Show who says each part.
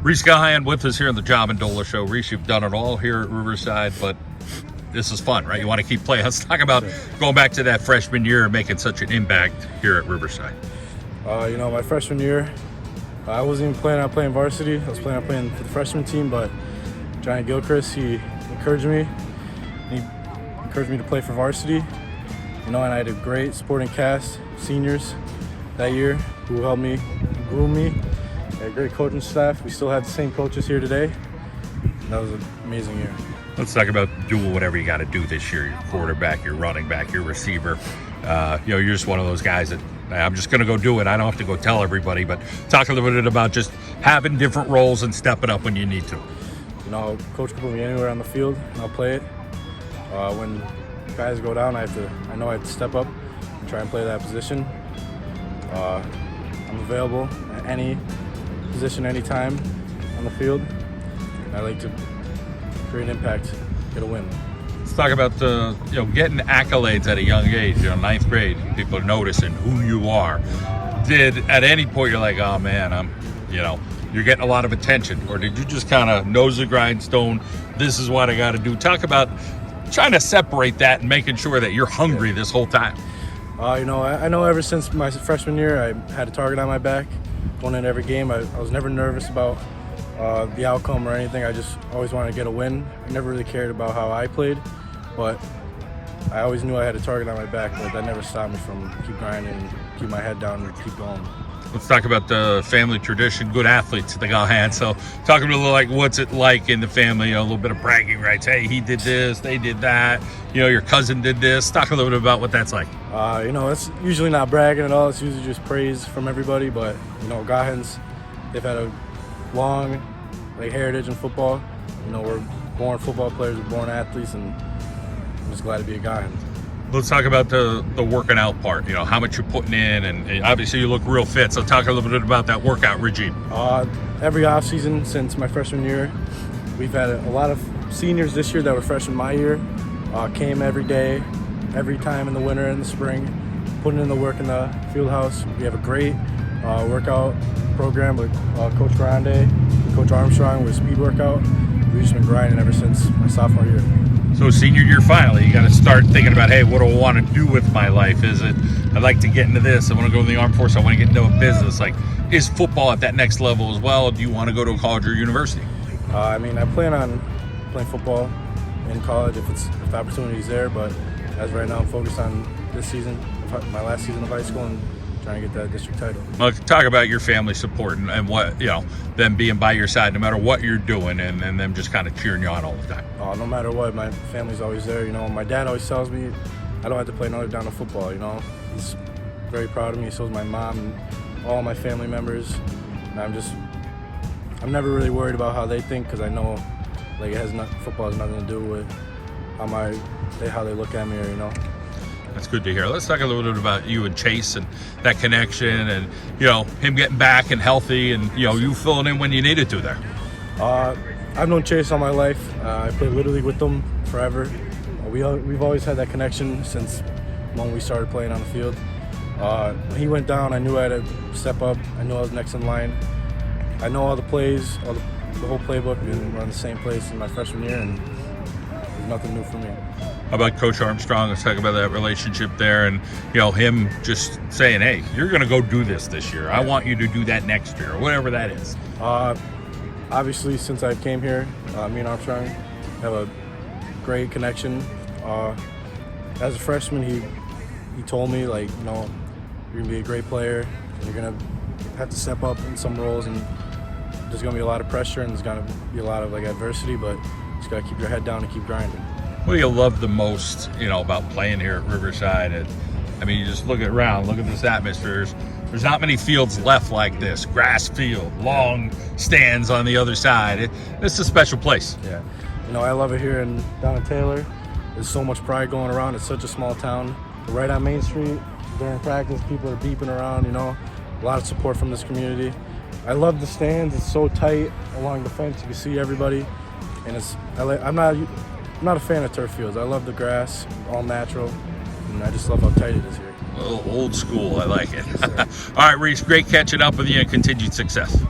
Speaker 1: Reese Gaughan with us here on the Mendola show. Reese, you've done it all here at Riverside, but this is fun, right? You want to keep playing. Let's talk about going back to that freshman year and making such an impact here at Riverside.
Speaker 2: My freshman year, I wasn't even planning on playing varsity. I was planning on playing for the freshman team, but Giant Gilchrist, he encouraged me. He encouraged me to play for varsity. And I had a great supporting cast, seniors that year, who helped me, groom me. I had a great coaching staff. We still have the same coaches here today. And that was an amazing year.
Speaker 1: Let's talk about doing whatever you got to do this year. Your quarterback, your running back, your receiver. You're just one of those guys that I'm just going to go do it. I don't have to go tell everybody, but talk a little bit about just having different roles and stepping up when you need to.
Speaker 2: Coach can put me anywhere on the field, and I'll play it. When guys go down, I know I have to step up and try and play that position. I'm available at any position, anytime on the field. I like to create an impact, get a win.
Speaker 1: Let's talk about getting accolades at a young age. Ninth grade, people are noticing who you are. Did at any point you're like, oh man, you're getting a lot of attention, or did you just kind of nose the grindstone? This is what I got to do. Talk about trying to separate that and making sure that you're hungry this whole time.
Speaker 2: I know ever since my freshman year, I had a target on my back going into every game. I was never nervous about the outcome or anything. I just always wanted to get a win. I never really cared about how I played, but I always knew I had a target on my back, but that never stopped me from keep grinding, keep my head down, and keep going.
Speaker 1: Let's talk about the family tradition, good athletes at the Gaughan. So talk a little like what's it like in the family, a little bit of bragging rights. Hey, he did this, they did that. Your cousin did this. Talk a little bit about what that's like.
Speaker 2: It's usually not bragging at all. It's usually just praise from everybody. But, Gaughans, they've had a long heritage in football. We're born football players, we're born athletes, and I'm just glad to be a Gaughan.
Speaker 1: Let's talk about the working out part, how much you're putting in, and obviously you look real fit, so talk a little bit about that workout regime.
Speaker 2: Every offseason since my freshman year, we've had a lot of seniors this year that were freshmen my year, came every day, every time in the winter and the spring, putting in the work in the field house. We have a great workout program with Coach Grande and Coach Armstrong with speed workout. We've just been grinding ever since my sophomore year.
Speaker 1: So senior year finally, you got to start thinking about, hey, what do I want to do with my life? Is it, I'd like to get into this, I want to go in the Armed Forces, I want to get into a business. Is football at that next level as well? Do you want to go to a college or university?
Speaker 2: I plan on playing football in college if the opportunity's there, but as right now I'm focused on this season, my last season of high school, and trying to get that district title.
Speaker 1: Well, talk about your family support and what, them being by your side no matter what you're doing, and them just kind of cheering you on all the time.
Speaker 2: No matter what, my family's always there. My dad always tells me I don't have to play another down of football. He's very proud of me. So is my mom and all my family members. And I'm never really worried about how they think, because I know football has nothing to do with how they look at me, or
Speaker 1: That's good to hear. Let's talk a little bit about you and Chase and that connection, and him getting back and healthy, and you filling in when you needed to there.
Speaker 2: I've known Chase all my life. I played Little League with them forever. We've always had that connection since when we started playing on the field. When he went down, I knew I had to step up. I knew I was next in line. I know all the plays, the whole playbook. We didn't run the same plays in my freshman year, and there's nothing new for me.
Speaker 1: How about Coach Armstrong? Let's talk about that relationship there, and him just saying, hey, you're going to go do this year. I want you to do that next year, or whatever that is.
Speaker 2: Obviously, since I came here, me and Armstrong have a great connection. As a freshman, he told me, you're going to be a great player, and you're going to have to step up in some roles, and there's going to be a lot of pressure, and there's going to be a lot of adversity, but you just got to keep your head down and keep grinding.
Speaker 1: What do you love the most, about playing here at Riverside? And, you just look around, look at this atmosphere. There's not many fields left like this. Grass field, long stands on the other side. It's a special place.
Speaker 2: Yeah. I love it here down in Taylor. There's so much pride going around. It's such a small town. We're right on Main Street. During practice, people are beeping around, a lot of support from this community. I love the stands. It's so tight along the fence. You can see everybody. And I'm not a fan of turf fields. I love the grass, all natural, and I just love how tight it is here.
Speaker 1: A little old school, I like it. All right, Reese, great catching up with you, and continued success.